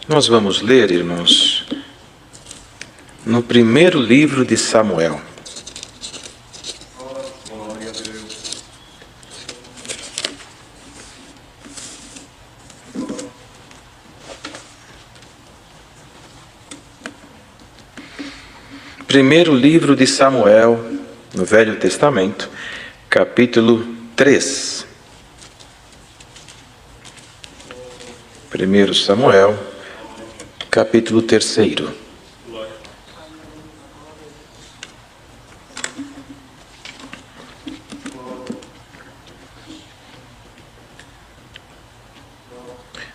Nós vamos ler, irmãos, no primeiro livro de Samuel. Primeiro livro de Samuel, no Velho Testamento, capítulo 3. 1 Samuel, capítulo 3.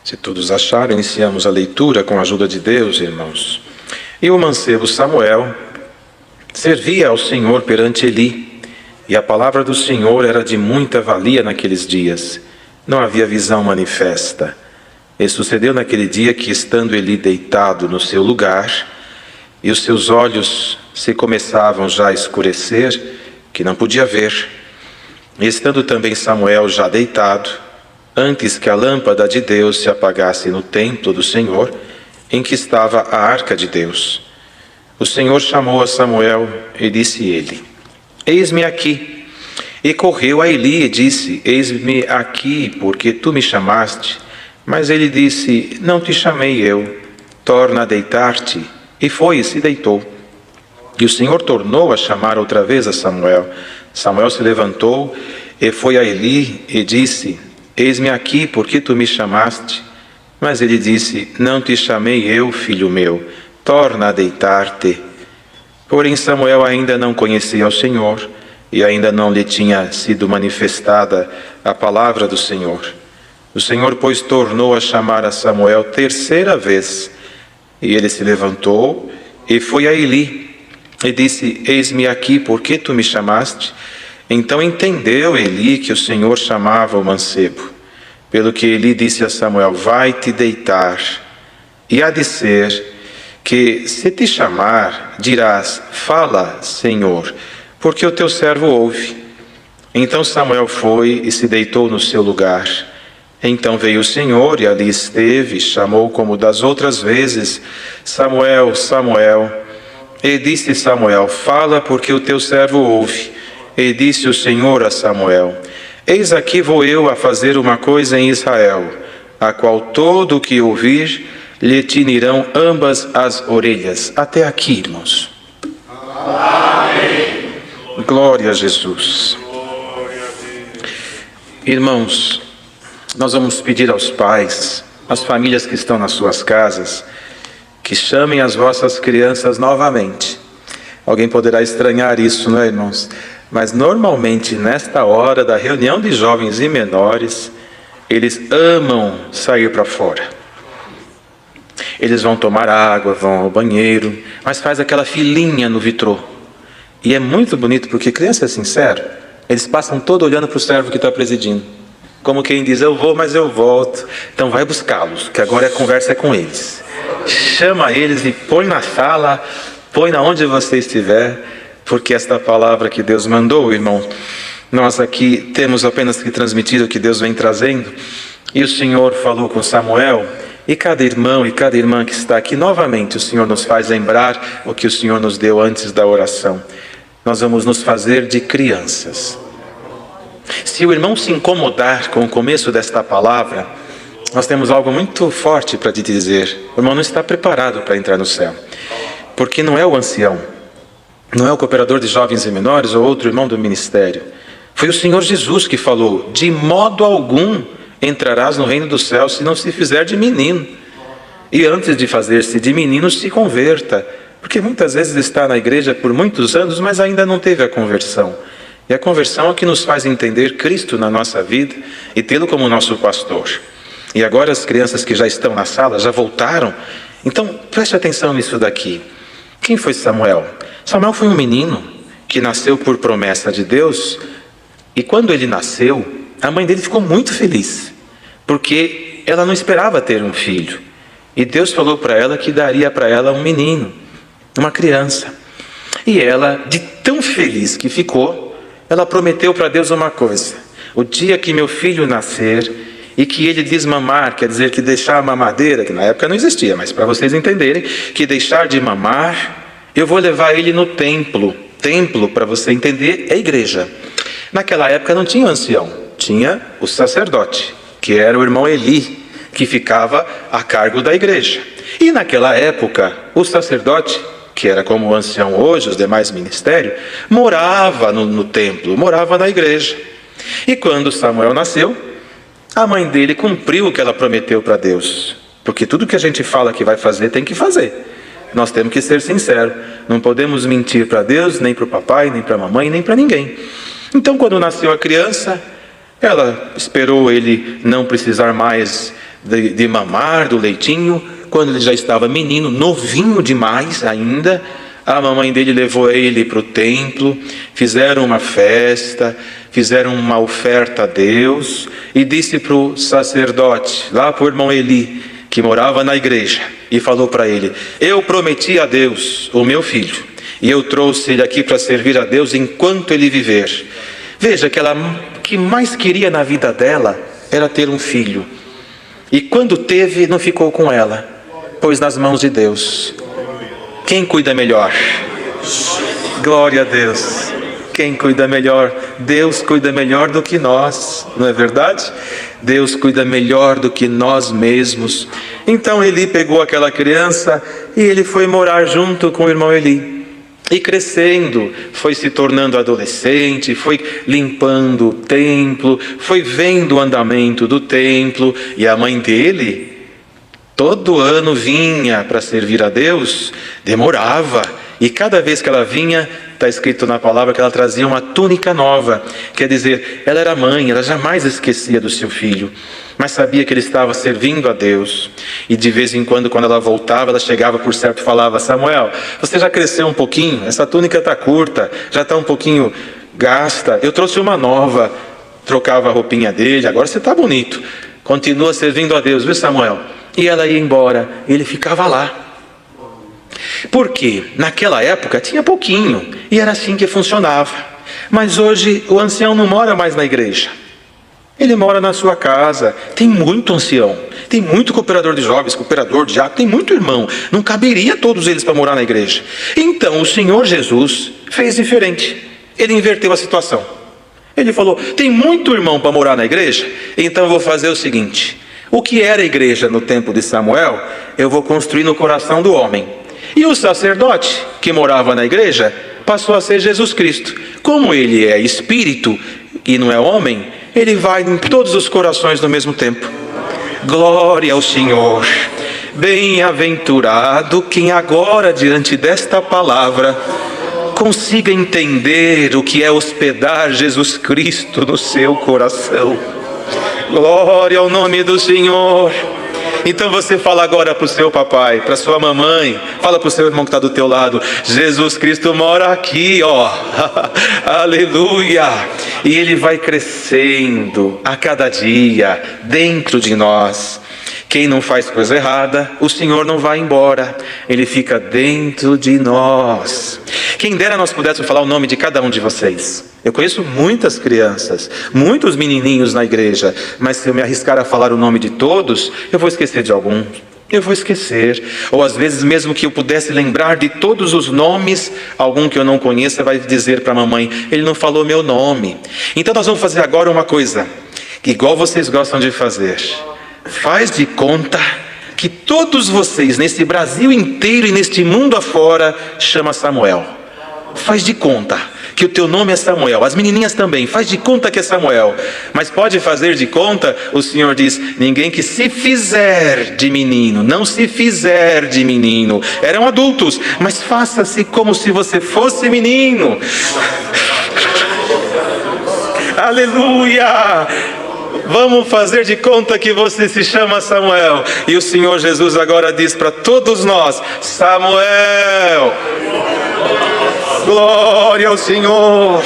Se todos acharam, iniciamos a leitura com a ajuda de Deus, irmãos. E o mancebo Samuel servia ao Senhor perante Eli, e a palavra do Senhor era de muita valia naqueles dias. Não havia visão manifesta. E sucedeu naquele dia que, estando Eli deitado no seu lugar, e os seus olhos se começavam já a escurecer, que não podia ver, e estando também Samuel já deitado, antes que a lâmpada de Deus se apagasse no templo do Senhor, em que estava a arca de Deus, o Senhor chamou a Samuel e disse-lhe: Eis-me aqui. E correu a Eli e disse: Eis-me aqui, porque tu me chamaste. Mas ele disse: Não te chamei eu, torna a deitar-te. E foi e se deitou. E o Senhor tornou a chamar outra vez a Samuel. Samuel se levantou e foi a Eli e disse: Eis-me aqui, porque tu me chamaste. Mas ele disse: Não te chamei eu, filho meu, torna a deitar-te. Porém Samuel ainda não conhecia o Senhor, e ainda não lhe tinha sido manifestada a palavra do Senhor. O Senhor, pois, tornou a chamar a Samuel terceira vez. E ele se levantou e foi a Eli e disse: Eis-me aqui, porque tu me chamaste? Então entendeu Eli que o Senhor chamava o mancebo. Pelo que Eli disse a Samuel: Vai-te deitar. E há de ser que, se te chamar, dirás: Fala, Senhor, porque o teu servo ouve. Então Samuel foi e se deitou no seu lugar. Então veio o Senhor e ali esteve, chamou como das outras vezes: Samuel, Samuel. E disse Samuel: Fala, porque o teu servo ouve. E disse o Senhor a Samuel: Eis aqui vou eu a fazer uma coisa em Israel, a qual todo o que ouvir lhe tinirão ambas as orelhas. Até aqui, irmãos. Amém. Glória a Jesus. Irmãos, nós vamos pedir aos pais, às famílias que estão nas suas casas, que chamem as vossas crianças novamente. Alguém poderá estranhar isso, não é, irmãos? Mas normalmente nesta hora da reunião de jovens e menores, eles amam sair para fora. Eles vão tomar água, vão ao banheiro, mas faz aquela filinha no vitrô. E é muito bonito, porque criança é sincero, eles passam todo olhando para o servo que está presidindo. Como quem diz: eu vou, mas eu volto. Então vai buscá-los, que agora a conversa é com eles. Chama eles e põe na sala, põe na onde você estiver, porque esta palavra que Deus mandou, irmão, nós aqui temos apenas que transmitir o que Deus vem trazendo. E o Senhor falou com Samuel, e cada irmão e cada irmã que está aqui, novamente o Senhor nos faz lembrar o que o Senhor nos deu antes da oração. Nós vamos nos fazer de crianças. Se o irmão se incomodar com o começo desta palavra, nós temos algo muito forte para te dizer. O irmão não está preparado para entrar no céu, porque não é o ancião, não é o cooperador de jovens e menores ou outro irmão do ministério. Foi o Senhor Jesus que falou: de modo algum entrarás no reino dos céus se não se fizer de menino. E antes de fazer-se de menino, se converta. Porque muitas vezes está na igreja por muitos anos, mas ainda não teve a conversão. E a conversão é o que nos faz entender Cristo na nossa vida e tê-lo como nosso pastor. E agora as crianças que já estão na sala já voltaram. Então preste atenção nisso daqui. Quem foi Samuel? Samuel foi um menino que nasceu por promessa de Deus. E quando ele nasceu, a mãe dele ficou muito feliz, porque ela não esperava ter um filho. E Deus falou para ela que daria para ela um menino, uma criança. E ela, de tão feliz que ficou, ela prometeu para Deus uma coisa: o dia que meu filho nascer, e que ele desmamar, quer dizer que deixar a mamadeira, que na época não existia, mas para vocês entenderem, que deixar de mamar, eu vou levar ele no templo. Templo, para você entender, é igreja. Naquela época não tinha o ancião, tinha o sacerdote, que era o irmão Eli, que ficava a cargo da igreja. E naquela época, o sacerdote, que era como o ancião hoje, os demais ministérios, morava no templo, morava na igreja. E quando Samuel nasceu, a mãe dele cumpriu o que ela prometeu para Deus. Porque tudo que a gente fala que vai fazer, tem que fazer. Nós temos que ser sinceros. Não podemos mentir para Deus, nem para o papai, nem para a mamãe, nem para ninguém. Então, quando nasceu a criança, ela esperou ele não precisar mais de mamar do leitinho. Quando ele já estava menino, novinho demais ainda, a mamãe dele levou ele para o templo, fizeram uma festa, fizeram uma oferta a Deus, e disse para o sacerdote, lá para o irmão Eli, que morava na igreja, e falou para ele: eu prometi a Deus o meu filho, e eu trouxe ele aqui para servir a Deus enquanto ele viver. Veja que ela, o que mais queria na vida dela era ter um filho, e quando teve, não ficou com ela, pôs nas mãos de Deus. Quem cuida melhor? Glória a Deus. Quem cuida melhor? Deus cuida melhor do que nós, não é verdade? Deus cuida melhor do que nós mesmos. Então Eli pegou aquela criança e ele foi morar junto com o irmão Eli. E crescendo, foi se tornando adolescente, foi limpando o templo, foi vendo o andamento do templo. E a mãe dele, todo ano vinha para servir a Deus, demorava. E cada vez que ela vinha, está escrito na palavra que ela trazia uma túnica nova. Quer dizer, ela era mãe, ela jamais esquecia do seu filho, mas sabia que ele estava servindo a Deus. E de vez em quando ela voltava, ela chegava por certo e falava: Samuel, você já cresceu um pouquinho? Essa túnica está curta, já está um pouquinho gasta. Eu trouxe uma nova. Trocava a roupinha dele. Agora você está bonito. Continua servindo a Deus, viu, Samuel? E ela ia embora, ele ficava lá. Porque naquela época tinha pouquinho, e era assim que funcionava. Mas hoje o ancião não mora mais na igreja, ele mora na sua casa. Tem muito ancião, tem muito cooperador de jovens, cooperador de diácono, tem muito irmão. Não caberia todos eles para morar na igreja. Então o Senhor Jesus fez diferente. Ele inverteu a situação. Ele falou: tem muito irmão para morar na igreja, então eu vou fazer o seguinte: o que era a igreja no tempo de Samuel, eu vou construir no coração do homem. E o sacerdote que morava na igreja passou a ser Jesus Cristo. Como ele é espírito e não é homem, ele vai em todos os corações no mesmo tempo. Glória ao Senhor. Bem-aventurado quem agora, diante desta palavra, consiga entender o que é hospedar Jesus Cristo no seu coração. Glória ao nome do Senhor. Então você fala agora para o seu papai, para sua mamãe, fala para o seu irmão que está do teu lado: Jesus Cristo mora aqui, ó. Aleluia. E ele vai crescendo a cada dia dentro de nós. Quem não faz coisa errada, o Senhor não vai embora, ele fica dentro de nós. Quem dera nós pudéssemos falar o nome de cada um de vocês. Eu conheço muitas crianças, muitos menininhos na igreja, mas se eu me arriscar a falar o nome de todos, eu vou esquecer de alguns. Eu vou esquecer. Ou às vezes, mesmo que eu pudesse lembrar de todos os nomes, algum que eu não conheça vai dizer para a mamãe: ele não falou meu nome. Então nós vamos fazer agora uma coisa, igual vocês gostam de fazer. Faz de conta que todos vocês, nesse Brasil inteiro e neste mundo afora, chama Samuel. Faz de conta que o teu nome é Samuel. As menininhas também, faz de conta que é Samuel. Mas pode fazer de conta, o Senhor diz: ninguém que se fizer de menino, não se fizer de menino. Eram adultos, mas faça-se como se você fosse menino. Aleluia! Vamos fazer de conta que você se chama Samuel. E o Senhor Jesus agora diz para todos nós: Samuel. Glória ao Senhor.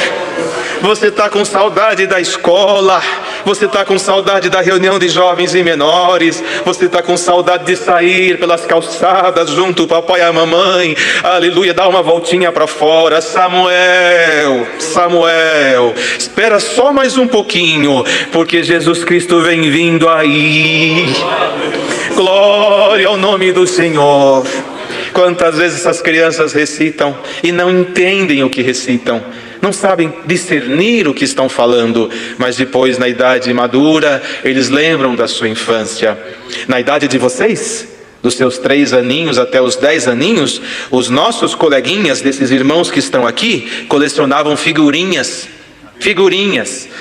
Você está com saudade da escola, Você está com saudade da reunião de jovens e menores. Você está com saudade de sair pelas calçadas junto ao papai e a mamãe. Aleluia, dá uma voltinha para fora. Samuel, Samuel, espera só mais um pouquinho, porque Jesus Cristo vem vindo aí. Glória ao nome do Senhor. Quantas vezes essas crianças recitam e não entendem o que recitam, não sabem discernir o que estão falando, mas depois, na idade madura, eles lembram da sua infância. Na idade de vocês, dos seus 3 aninhos até os 10 aninhos, os nossos coleguinhas, desses irmãos que estão aqui, colecionavam figurinhas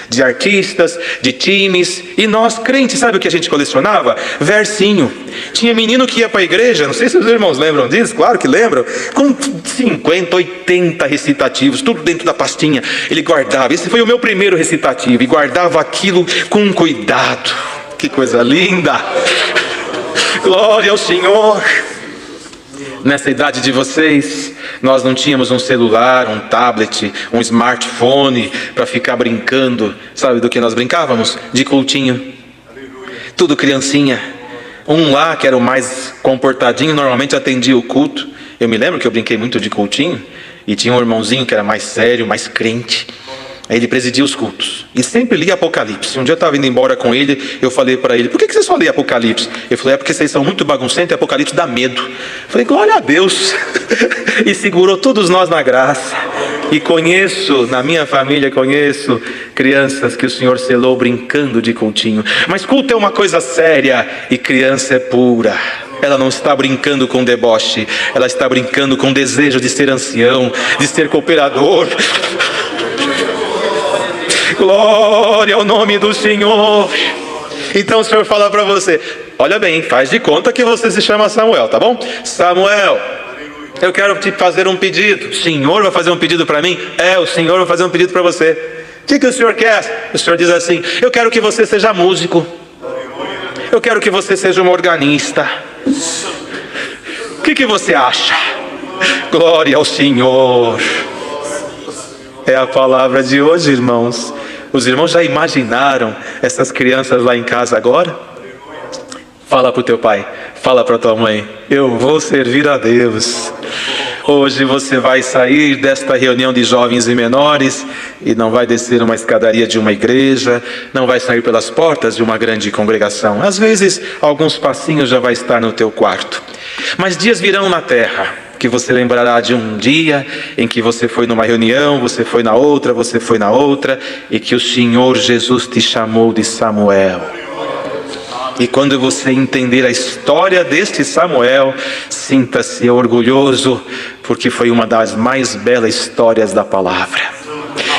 de artistas, de times. E nós crentes, sabe o que a gente colecionava? Versinho. Tinha menino que ia para a igreja, não sei se os irmãos lembram disso, claro que lembram, com 50, 80 recitativos, tudo dentro da pastinha. Ele guardava. Esse foi o meu primeiro recitativo, e guardava aquilo com cuidado. Que coisa linda! Glória ao Senhor! Nessa idade de vocês, nós não tínhamos um celular, um tablet, um smartphone para ficar brincando. Sabe do que nós brincávamos? De cultinho. Tudo criancinha. Um lá, que era o mais comportadinho, normalmente atendia o culto. Eu me lembro que eu brinquei muito de cultinho. E tinha um irmãozinho que era mais sério, mais crente. Aí ele presidia os cultos e sempre lia Apocalipse. Um dia eu estava indo embora com ele, eu falei para ele: por que você só lê Apocalipse? Ele falou: é porque vocês são muito baguncentos e Apocalipse dá medo. Eu falei: glória a Deus. E segurou todos nós na graça. E conheço, na minha família conheço crianças que o Senhor selou brincando de cultinho. Mas culto é uma coisa séria e criança é pura. Ela não está brincando com deboche, ela está brincando com desejo de ser ancião, de ser cooperador. Glória ao nome do Senhor. Então o Senhor fala para você: olha bem, faz de conta que você se chama Samuel, tá bom? Samuel, eu quero te fazer um pedido. O Senhor vai fazer um pedido para mim? É, o Senhor vai fazer um pedido para você. O que o Senhor quer? O Senhor diz assim: eu quero que você seja músico. Eu quero que você seja um organista. O que você acha? Glória ao Senhor. É a palavra de hoje, irmãos. Os irmãos já imaginaram essas crianças lá em casa agora? Fala para o teu pai, fala para a tua mãe: eu vou servir a Deus. Hoje você vai sair desta reunião de jovens e menores e não vai descer uma escadaria de uma igreja, não vai sair pelas portas de uma grande congregação. Às vezes, alguns passinhos já vai estar no teu quarto. Mas dias virão na terra que você lembrará de um dia em que você foi numa reunião, você foi na outra, você foi na outra, e que o Senhor Jesus te chamou de Samuel. E quando você entender a história deste Samuel, sinta-se orgulhoso, porque foi uma das mais belas histórias da palavra.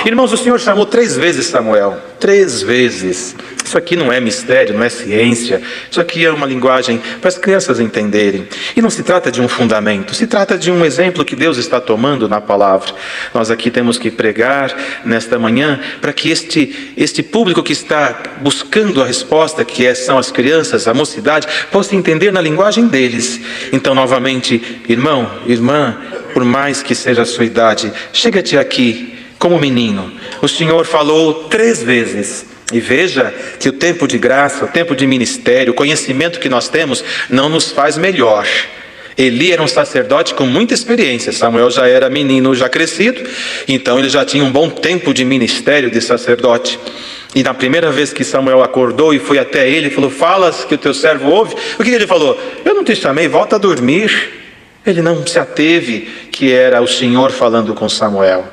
Irmãos, o Senhor chamou 3 vezes Samuel, 3 vezes. Isso aqui não é mistério, não é ciência. Isso aqui é uma linguagem para as crianças entenderem. E não se trata de um fundamento, se trata de um exemplo que Deus está tomando na palavra. Nós aqui temos que pregar nesta manhã para que este público que está buscando a resposta, que são as crianças, a mocidade, possa entender na linguagem deles. Então, novamente, irmão, irmã, por mais que seja a sua idade, chega-te aqui como menino. O Senhor falou 3 vezes. E veja que o tempo de graça, o tempo de ministério, o conhecimento que nós temos não nos faz melhor. Eli era um sacerdote com muita experiência. Samuel já era menino, já crescido, então ele já tinha um bom tempo de ministério de sacerdote. E na primeira vez que Samuel acordou e foi até ele, falou: falas que o teu servo ouve. O que ele falou? Eu não te chamei, volta a dormir. Ele não se ateve que era o Senhor falando com Samuel.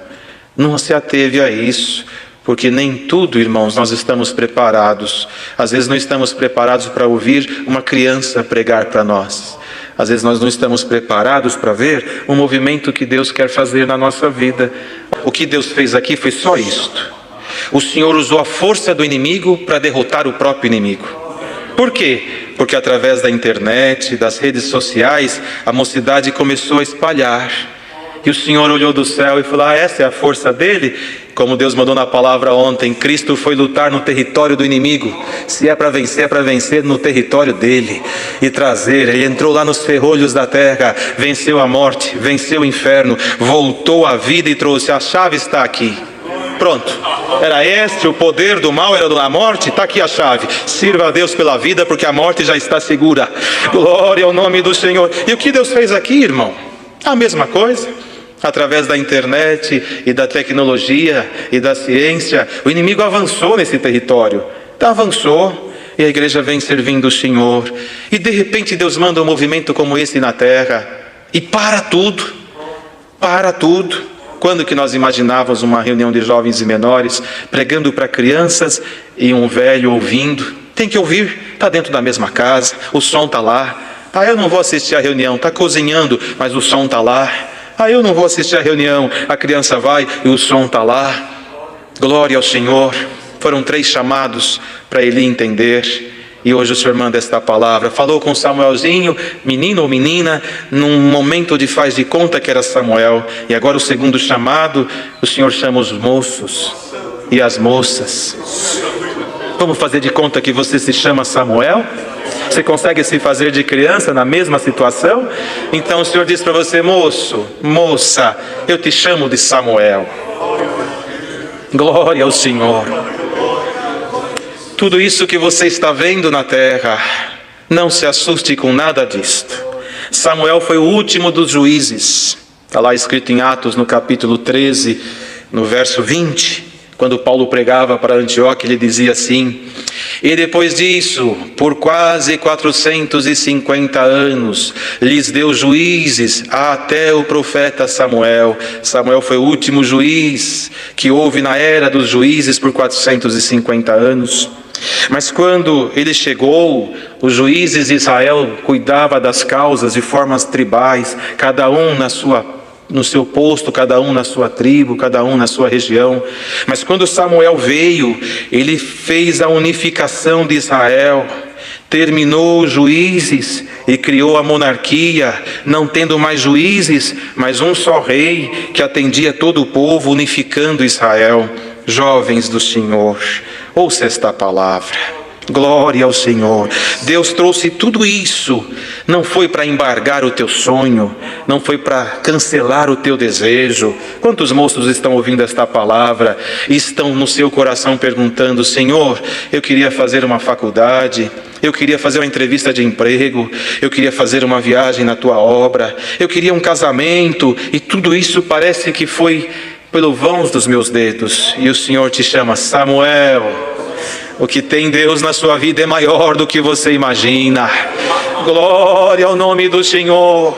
Não se ateve a isso. Porque nem tudo, irmãos, nós estamos preparados. Às vezes não estamos preparados para ouvir uma criança pregar para nós. Às vezes nós não estamos preparados para ver o movimento que Deus quer fazer na nossa vida. O que Deus fez aqui foi só isto. O Senhor usou a força do inimigo para derrotar o próprio inimigo. Por quê? Porque através da internet, das redes sociais, a mocidade começou a espalhar. E o Senhor olhou do céu e falou: essa é a força dele? Como Deus mandou na palavra ontem, Cristo foi lutar no território do inimigo. Se é para vencer no território dele e trazer. Ele entrou lá nos ferrolhos da terra, venceu a morte, venceu o inferno, voltou à vida e trouxe. A chave está aqui. Pronto. Era este o poder do mal, era a morte? Está aqui a chave. Sirva a Deus pela vida, porque a morte já está segura. Glória ao nome do Senhor. E o que Deus fez aqui, irmão? A mesma coisa. Através da internet e da tecnologia e da ciência, o inimigo avançou nesse território. Avançou. E a igreja vem servindo o Senhor. E de repente Deus manda um movimento como esse na terra. E para tudo. Para tudo. Quando que nós imaginávamos uma reunião de jovens e menores, pregando para crianças e um velho ouvindo? Tem que ouvir. Está dentro da mesma casa. O som está lá. Ah, eu não vou assistir a reunião. Está cozinhando, mas o som está lá. Ah, eu não vou assistir a reunião. A criança vai e o som está lá. Glória ao Senhor. Foram 3 chamados para Eli entender. E hoje o Senhor manda esta palavra. Falou com Samuelzinho, menino ou menina, num momento de faz de conta que era Samuel. E agora o segundo chamado, o Senhor chama os moços e as moças. Vamos fazer de conta que você se chama Samuel? Você consegue se fazer de criança na mesma situação? Então o Senhor diz para você: moço, moça, eu te chamo de Samuel. Glória ao Senhor. Tudo isso que você está vendo na terra, não se assuste com nada disto. Samuel foi o último dos juízes. Está lá escrito em Atos, no capítulo 13, no verso 20. Quando Paulo pregava para Antioquia, ele dizia assim: e depois disso, por quase 450 anos, lhes deu juízes até o profeta Samuel. Samuel foi o último juiz que houve na era dos juízes por 450 anos. Mas quando ele chegou, os juízes de Israel cuidavam das causas de formas tribais, cada um no seu posto, cada um na sua tribo, cada um na sua região. Mas quando Samuel veio, ele fez a unificação de Israel, terminou os juízes e criou a monarquia, não tendo mais juízes, mas um só rei que atendia todo o povo, unificando Israel. Jovens do Senhor, ouça esta palavra. Glória ao Senhor. Deus trouxe tudo isso. Não foi para embargar o teu sonho, não foi para cancelar o teu desejo. Quantos moços estão ouvindo esta palavra e estão no seu coração perguntando: Senhor, eu queria fazer uma faculdade, eu queria fazer uma entrevista de emprego, eu queria fazer uma viagem na tua obra, eu queria um casamento, e tudo isso parece que foi pelo vão dos meus dedos. E o Senhor te chama: Samuel, o que tem Deus na sua vida é maior do que você imagina. Glória ao nome do Senhor.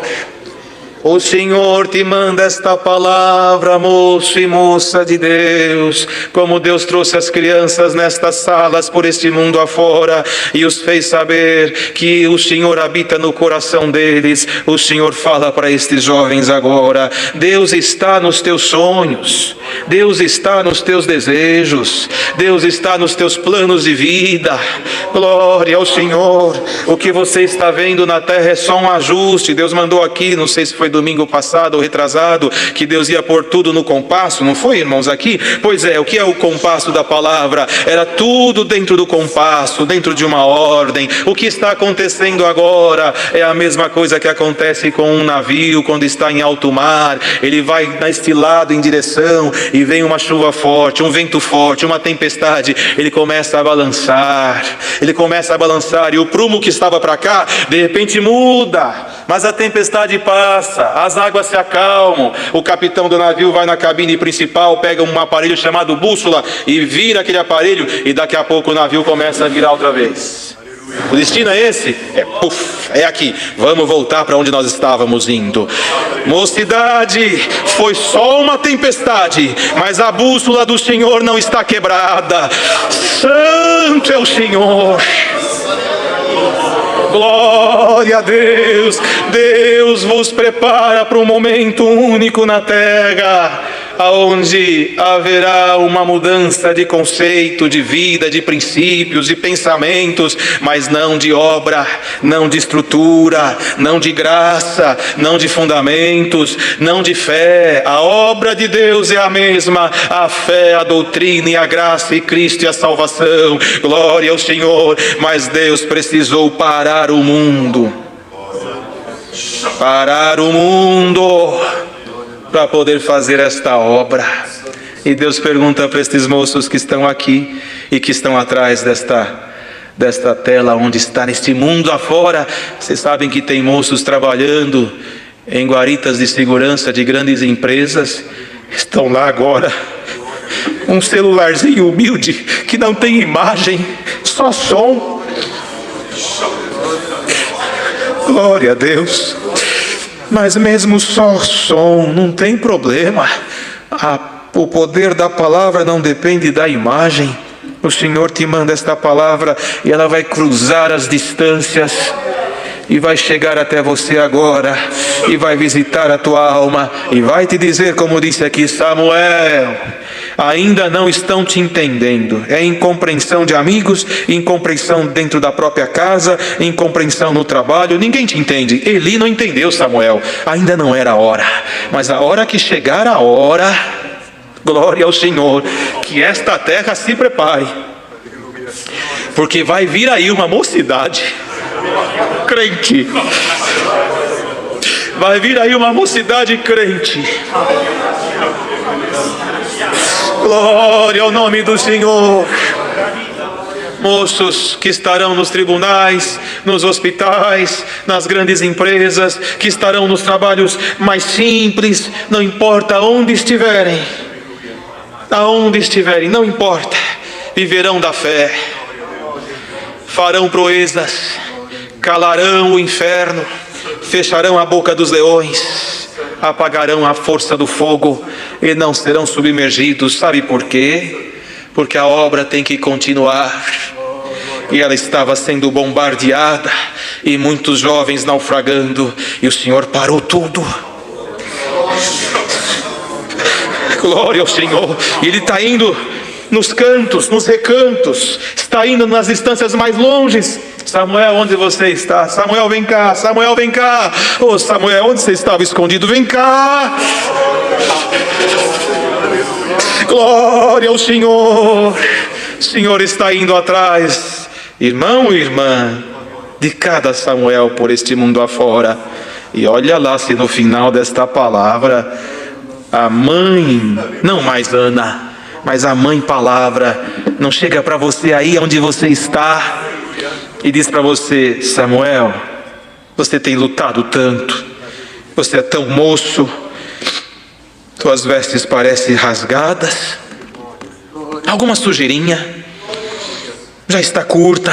O Senhor te manda esta palavra, moço e moça de Deus. Como Deus trouxe as crianças nestas salas por este mundo afora e os fez saber que o Senhor habita no coração deles, o Senhor fala para estes jovens agora: Deus está nos teus sonhos, Deus está nos teus desejos, Deus está nos teus planos de vida. Glória ao Senhor. O que você está vendo na terra é só um ajuste. Deus mandou aqui, não sei se foi domingo passado ou retrasado, que Deus ia pôr tudo no compasso. Não foi, irmãos, aqui? Pois é, o que é o compasso da palavra? Era tudo dentro do compasso, dentro de uma ordem. O que está acontecendo agora é a mesma coisa que acontece com um navio quando está em alto mar. Ele vai neste lado em direção e vem uma chuva forte, um vento forte, uma tempestade. Ele começa a balançar, e o prumo que estava para cá, de repente muda, mas a tempestade passa, as águas se acalmam. O capitão do navio vai na cabine principal, pega um aparelho chamado bússola e vira aquele aparelho, e daqui a pouco o navio começa a virar outra vez. O destino é esse? É aqui. Vamos voltar para onde nós estávamos indo. Mocidade, foi só uma tempestade, mas a bússola do Senhor não está quebrada. Santo é o Senhor. Glória a Deus. Deus vos prepara para um momento único na terra, aonde haverá uma mudança de conceito, de vida, de princípios, de pensamentos, mas não de obra, não de estrutura, não de graça, não de fundamentos, não de fé. A obra de Deus é a mesma: a fé, a doutrina e a graça e Cristo e a salvação. Glória ao Senhor. Mas Deus precisou parar o mundo, para poder fazer esta obra. E Deus pergunta para estes moços que estão aqui e que estão atrás desta tela, onde está neste mundo afora. Vocês sabem que tem moços trabalhando em guaritas de segurança de grandes empresas. Estão lá agora, um celularzinho humilde que não tem imagem, só som. Glória a Deus. Mas mesmo só som, não tem problema. O poder da palavra não depende da imagem. O Senhor te manda esta palavra e ela vai cruzar as distâncias e vai chegar até você agora e vai visitar a tua alma e vai te dizer, como disse aqui Samuel: ainda não estão te entendendo. É incompreensão de amigos, incompreensão dentro da própria casa, incompreensão no trabalho. Ninguém te entende. Eli não entendeu Samuel. Ainda não era a hora. Mas a hora que chegar a hora, glória ao Senhor, que esta terra se prepare, porque vai vir aí uma mocidade crente. Vai vir aí uma mocidade crente. Glória ao nome do Senhor. Moços que estarão nos tribunais, nos hospitais, nas grandes empresas, que estarão nos trabalhos mais simples, não importa onde estiverem, aonde estiverem, não importa, viverão da fé, farão proezas, calarão o inferno, fecharão a boca dos leões, apagarão a força do fogo e não serão submergidos. Sabe por quê? Porque a obra tem que continuar. E ela estava sendo bombardeada e muitos jovens naufragando, e o Senhor parou tudo. Glória ao Senhor. Ele está indo nos cantos, nos recantos, está indo nas distâncias mais longes. Samuel, onde você está? Samuel, vem cá. Samuel, vem cá. Ô Samuel, onde você estava escondido? Vem cá. Glória ao Senhor. O Senhor está indo atrás, irmão e irmã, de cada Samuel por este mundo afora. E olha lá se no final desta palavra a mãe, não mais Ana, mas a mãe palavra, não chega para você aí onde você está e diz para você: Samuel, você tem lutado tanto, você é tão moço, tuas vestes parecem rasgadas, alguma sujeirinha, já está curta,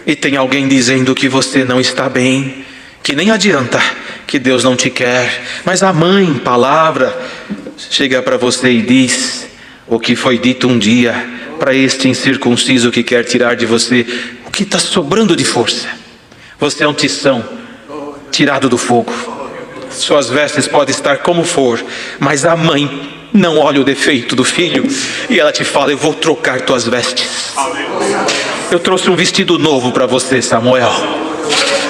e tem alguém dizendo que você não está bem, que nem adianta, que Deus não te quer. Mas a mãe palavra chega para você e diz o que foi dito um dia para este incircunciso que quer tirar de você o que está sobrando de força. Você é um tição tirado do fogo. Suas vestes podem estar como for, mas a mãe não olha o defeito do filho e ela te fala: eu vou trocar tuas vestes. Eu trouxe um vestido novo para você, Samuel.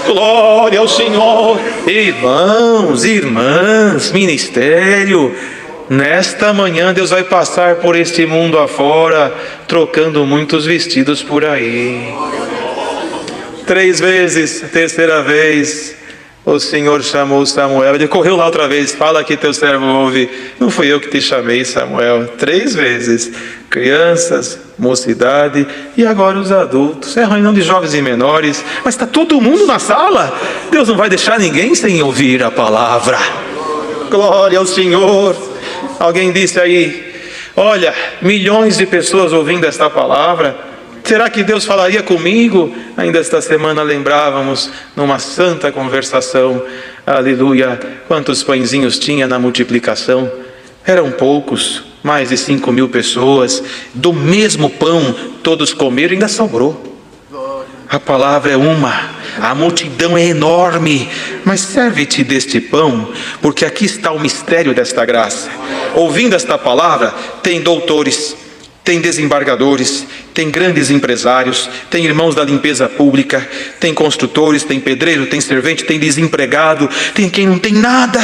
Glória ao Senhor. Irmãos, irmãs, ministério, nesta manhã Deus vai passar por este mundo afora, trocando muitos vestidos por aí. 3 vezes, a terceira vez, o Senhor chamou Samuel. Ele correu lá outra vez: fala que teu servo ouve. Não fui eu que te chamei, Samuel. 3 vezes. Crianças, mocidade e agora os adultos. É reunião de jovens e menores, mas está todo mundo na sala. Deus não vai deixar ninguém sem ouvir a palavra. Glória ao Senhor. Alguém disse aí: olha, milhões de pessoas ouvindo esta palavra. Será que Deus falaria comigo? Ainda esta semana lembrávamos numa santa conversação, aleluia, quantos pãezinhos tinha na multiplicação. Eram poucos, mais de 5.000 pessoas, do mesmo pão todos comeram e ainda sobrou. A palavra é uma, a multidão é enorme, mas serve-te deste pão, porque aqui está o mistério desta graça. Ouvindo esta palavra, tem doutores, tem desembargadores, tem grandes empresários, tem irmãos da limpeza pública, tem construtores, tem pedreiro, tem servente, tem desempregado, tem quem não tem nada,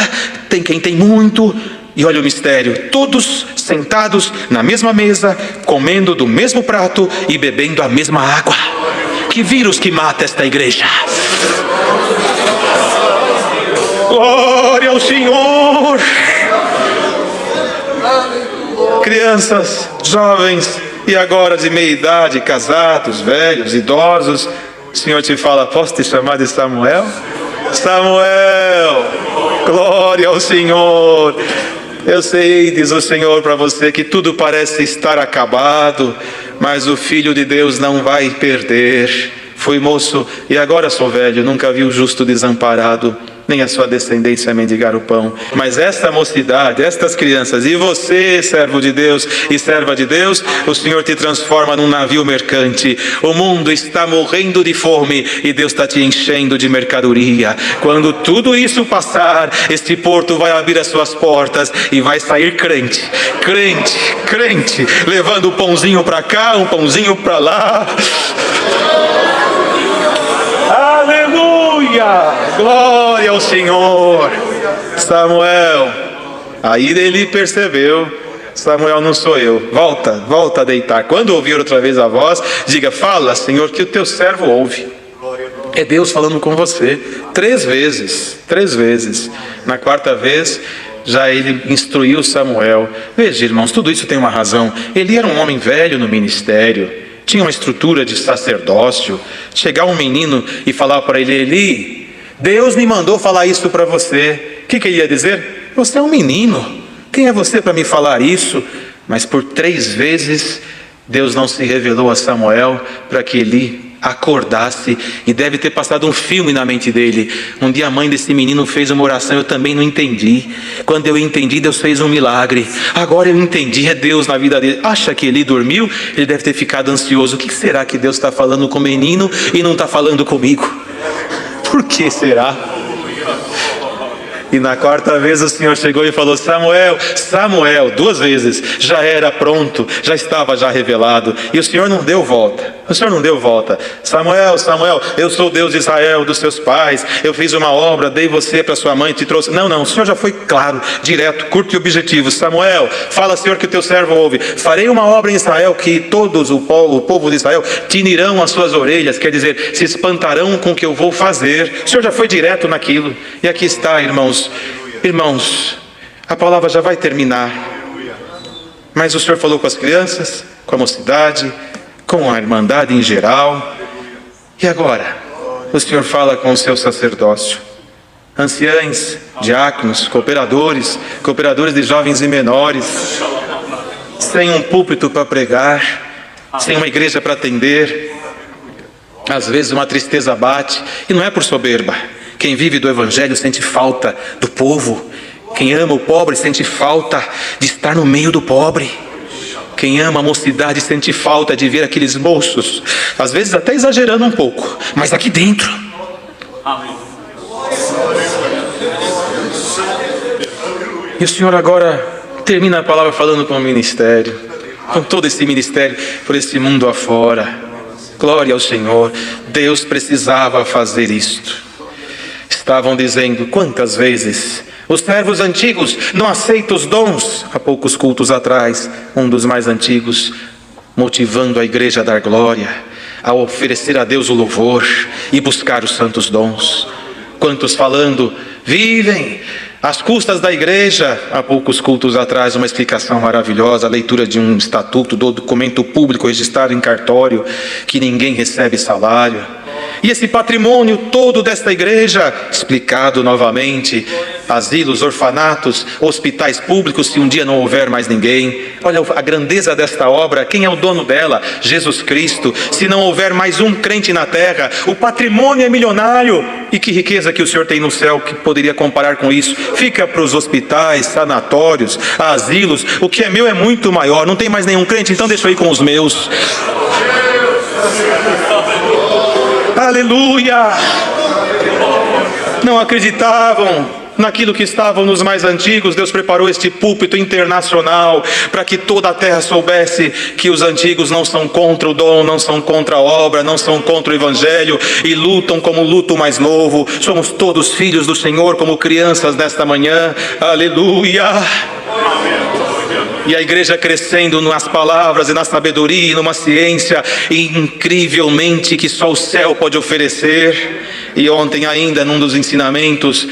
tem quem tem muito. E olha o mistério: todos sentados na mesma mesa, comendo do mesmo prato e bebendo a mesma água. Que vírus que mata esta igreja? Glória ao Senhor. crianças, jovens e agora de meia idade, casados, velhos, idosos, o Senhor te fala: posso te chamar de Samuel? Samuel, glória ao Senhor. Eu sei, diz o Senhor para você, que tudo parece estar acabado, mas o Filho de Deus não vai perder. Fui moço e agora sou velho, nunca vi o justo desamparado, nem a sua descendência mendigar o pão. Mas esta mocidade, estas crianças, e você, servo de Deus e serva de Deus, o Senhor te transforma num navio mercante. O mundo está morrendo de fome e Deus está te enchendo de mercadoria. Quando tudo isso passar, este porto vai abrir as suas portas e vai sair crente, crente, crente, levando um pãozinho para cá, um pãozinho para lá. Aleluia! Glória ao Senhor! Samuel, aí ele percebeu: Samuel, não sou eu, volta a deitar. Quando ouvir outra vez a voz, diga: fala, Senhor, que o teu servo ouve. É Deus falando com você, 3 vezes. Na 4ª vez, já ele instruiu Samuel. Veja, irmãos, tudo isso tem uma razão. Ele era um homem velho no ministério, tinha uma estrutura de sacerdócio. Chegar um menino e falar para ele: Eli, Deus me mandou falar isso para você. O que ele ia dizer? Você é um menino, quem é você para me falar isso? Mas por 3 vezes Deus não se revelou a Samuel para que Eli acordasse. E deve ter passado um filme na mente dele. Um dia a mãe desse menino fez uma oração, eu também não entendi. Quando eu entendi, Deus fez um milagre. Agora eu entendi, é Deus na vida dele. Acha que ele dormiu? Ele deve ter ficado ansioso. O que será que Deus está falando com o menino e não está falando comigo? Por que será? E na 4ª vez o Senhor chegou e falou: Samuel, Samuel, 2 vezes, já era pronto, já estava já revelado. E o Senhor não deu volta, Samuel, Samuel, eu sou o Deus de Israel, dos seus pais, eu fiz uma obra, dei você para sua mãe, te trouxe. Não, o Senhor já foi claro, direto, curto e objetivo. Samuel, fala, Senhor, que o teu servo ouve. Farei uma obra em Israel que todos, o povo de Israel, tinirão as suas orelhas, quer dizer, se espantarão com o que eu vou fazer. O Senhor já foi direto naquilo. E aqui está, irmãos, a palavra já vai terminar, mas o Senhor falou com as crianças, com a mocidade, com a irmandade em geral. E agora o Senhor fala com o seu sacerdócio, anciães, diáconos, cooperadores de jovens e menores, sem um púlpito para pregar, sem uma igreja para atender. Às vezes uma tristeza bate, e não é por soberba. Quem vive do Evangelho sente falta do povo. Quem ama o pobre sente falta de estar no meio do pobre. Quem ama a mocidade sente falta de ver aqueles moços, às vezes até exagerando um pouco, mas aqui dentro. E o Senhor agora termina a palavra falando com o ministério, com todo esse ministério, por esse mundo afora. Glória ao Senhor. Deus precisava fazer isto. Estavam dizendo: quantas vezes os servos antigos não aceitam os dons? Há poucos cultos atrás, um dos mais antigos, motivando a igreja a dar glória, a oferecer a Deus o louvor e buscar os santos dons. Quantos falando: vivem às custas da igreja. Há poucos cultos atrás, uma explicação maravilhosa, a leitura de um estatuto, do documento público registrado em cartório, que ninguém recebe salário. E esse patrimônio todo desta igreja, explicado novamente: asilos, orfanatos, hospitais públicos, se um dia não houver mais ninguém. Olha a grandeza desta obra, quem é o dono dela? Jesus Cristo. Se não houver mais um crente na terra, o patrimônio é milionário. E que riqueza que o Senhor tem no céu que poderia comparar com isso? Fica para os hospitais, sanatórios, asilos. O que é meu é muito maior. Não tem mais nenhum crente, então deixa eu ir com os meus. Aleluia! Não acreditavam naquilo que estavam nos mais antigos. Deus preparou este púlpito internacional para que toda a terra soubesse que os antigos não são contra o dom, não são contra a obra, não são contra o Evangelho, e lutam como luta o mais novo. Somos todos filhos do Senhor, como crianças nesta manhã. Aleluia! E a igreja crescendo nas palavras e na sabedoria e numa ciência incrivelmente que só o céu pode oferecer. E ontem ainda, num dos ensinamentos,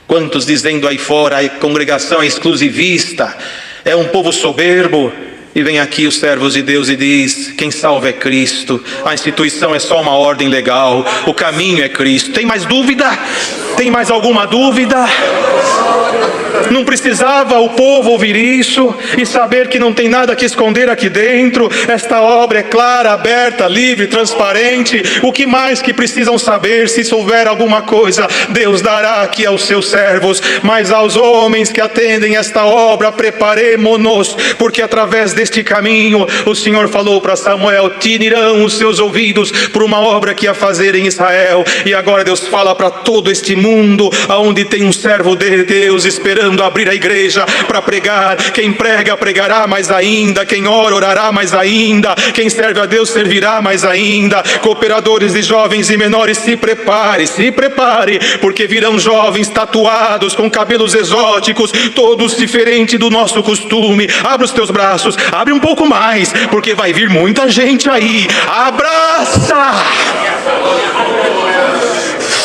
quantos dizendo aí fora, a congregação é exclusivista, É um povo soberbo. E vem aqui os servos de Deus e diz: quem salva é Cristo, a instituição é só uma ordem legal, o caminho é Cristo. Tem mais dúvida? Tem mais alguma dúvida? Não precisava o povo ouvir isso e saber que não tem nada que esconder aqui dentro. Esta obra é clara, aberta, livre, transparente. O que mais que precisam saber? Se souber alguma coisa, Deus dará aqui aos seus servos. Mas aos homens que atendem esta obra, preparemo-nos, porque através deste caminho o Senhor falou para Samuel: tinirão os seus ouvidos por uma obra que ia fazer em Israel. E agora Deus fala para todo este mundo, aonde tem um servo de Deus esperando abrir a igreja para pregar. Quem prega, pregará mais ainda. Quem ora, orará mais ainda. Quem serve a Deus, servirá mais ainda. Cooperadores de jovens e menores, se prepare, porque virão jovens tatuados, com cabelos exóticos, todos diferentes do nosso costume. Abre os teus braços, abre um pouco mais, porque vai vir muita gente aí. Abraça!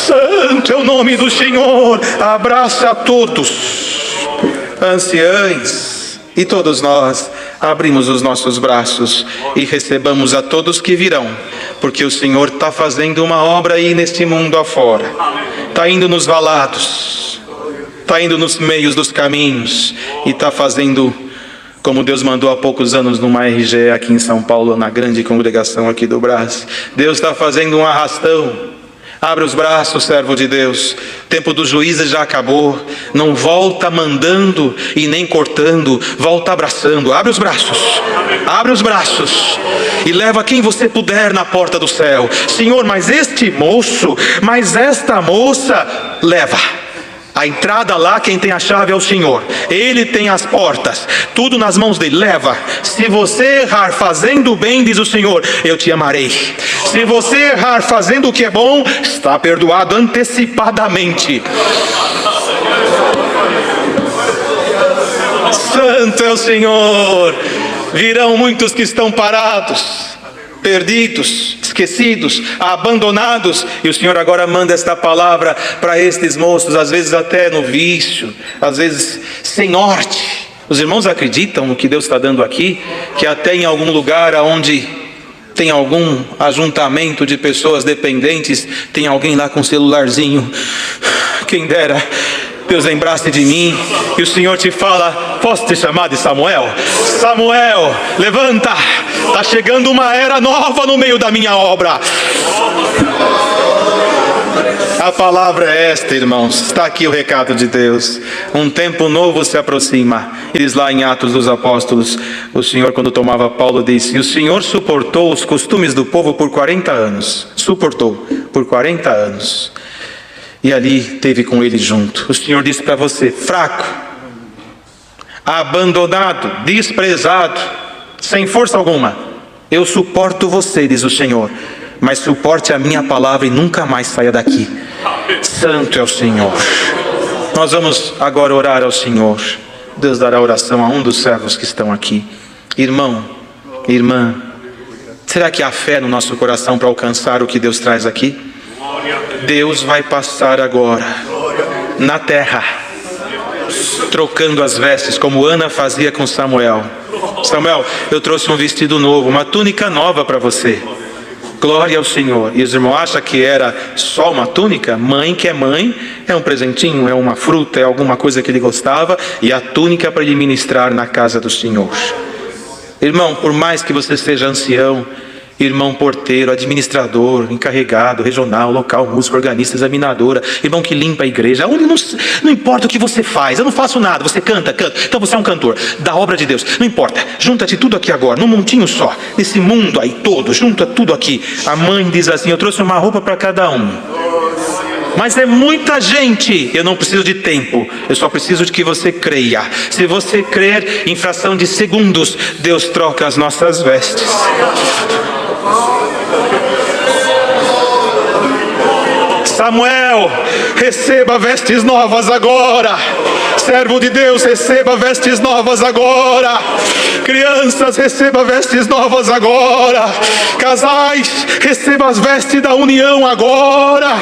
Santo é o nome do Senhor. Abraça a todos, anciães, e todos nós abrimos os nossos braços e recebamos a todos que virão, porque o Senhor está fazendo uma obra aí neste mundo afora. Está indo nos valados, está indo nos meios dos caminhos e está fazendo como Deus mandou há poucos anos numa RGE aqui em São Paulo, na grande congregação aqui do Brás. Deus está fazendo um arrastão. Abre os braços, servo de Deus. O tempo dos juízes já acabou. Não volta mandando e nem cortando, volta abraçando. Abre os braços, abre os braços e leva quem você puder na porta do céu. Senhor, mas este moço, mas esta moça, leva. A entrada lá, quem tem a chave é o Senhor. Ele tem as portas, tudo nas mãos dele. Leva. Se você errar fazendo o bem, diz o Senhor, eu te amarei. Se você errar fazendo o que é bom, está perdoado antecipadamente. Santo é o Senhor. Virão muitos que estão parados, perdidos, esquecidos, abandonados, e o Senhor agora manda esta palavra para estes moços, às vezes até no vício, às vezes sem norte. Os irmãos acreditam no que Deus está dando aqui, que até em algum lugar onde tem algum ajuntamento de pessoas dependentes, tem alguém lá com um celularzinho. Quem dera Deus lembrasse de mim, e o Senhor te fala: posso te chamar de Samuel? Samuel, levanta, está chegando uma era nova no meio da minha obra. A palavra é esta, irmãos. Está aqui o recado de Deus. Um tempo novo se aproxima. Diz lá em Atos dos Apóstolos, o Senhor, quando tomava Paulo, disse: e o Senhor suportou os costumes do povo por 40 anos. Suportou por 40 anos. E ali teve com ele junto. O Senhor disse para você: fraco, abandonado, desprezado, sem força alguma, eu suporto você, diz o Senhor, mas suporte a minha palavra e nunca mais saia daqui. Santo é o Senhor. Nós vamos agora orar ao Senhor. Deus dará oração a um dos servos que estão aqui. Irmão, irmã, será que há fé no nosso coração para alcançar o que Deus traz aqui? Deus vai passar agora na terra, trocando as vestes, como Ana fazia com Samuel. Samuel, eu trouxe um vestido novo, uma túnica nova para você. Glória ao Senhor. E os irmãos acham que era só uma túnica? Mãe que é mãe, é um presentinho, é uma fruta, é alguma coisa que ele gostava, e a túnica para ele ministrar na casa do Senhor. Irmão, por mais que você seja ancião, irmão porteiro, administrador, encarregado, regional, local, músico, organista, examinadora, irmão que limpa a igreja, onde não importa o que você faz, eu não faço nada, você canta, então você é um cantor da obra de Deus, não importa, junta-te tudo aqui agora, num montinho só, nesse mundo aí todo, junta tudo aqui. A mãe diz assim: eu trouxe uma roupa para cada um, mas é muita gente, eu não preciso de tempo, eu só preciso de que você creia. Se você crer, em fração de segundos, Deus troca as nossas vestes. Samuel, receba vestes novas agora. Servo de Deus, receba vestes novas agora. Crianças, receba vestes novas agora. Casais, receba as vestes da união agora.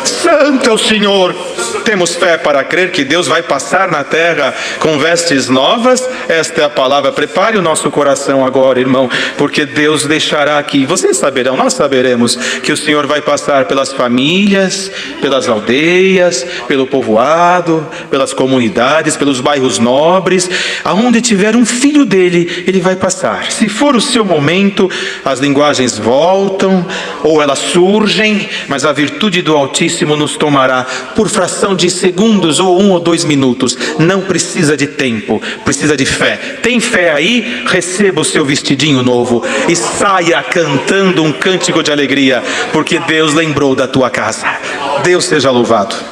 Santo é o Senhor. temos fé para crer que Deus vai passar na terra com vestes novas. Esta é a palavra. Prepare o nosso coração agora, irmão, porque Deus deixará aqui. Vocês saberão, nós saberemos que o Senhor vai passar pelas famílias, pelas aldeias, pelo povoado, pelas comunidades, pelos bairros nobres. Aonde tiver um filho dele, ele vai passar. Se for o seu momento, as linguagens voltam ou elas surgem, mas a virtude do Altíssimo nos tomará por fração de segundos ou 1 ou 2 minutos. Não precisa de tempo, precisa de fé. Tem fé aí? Receba o seu vestidinho novo e saia cantando um cântico de alegria, porque Deus lembrou da tua casa. Deus seja louvado.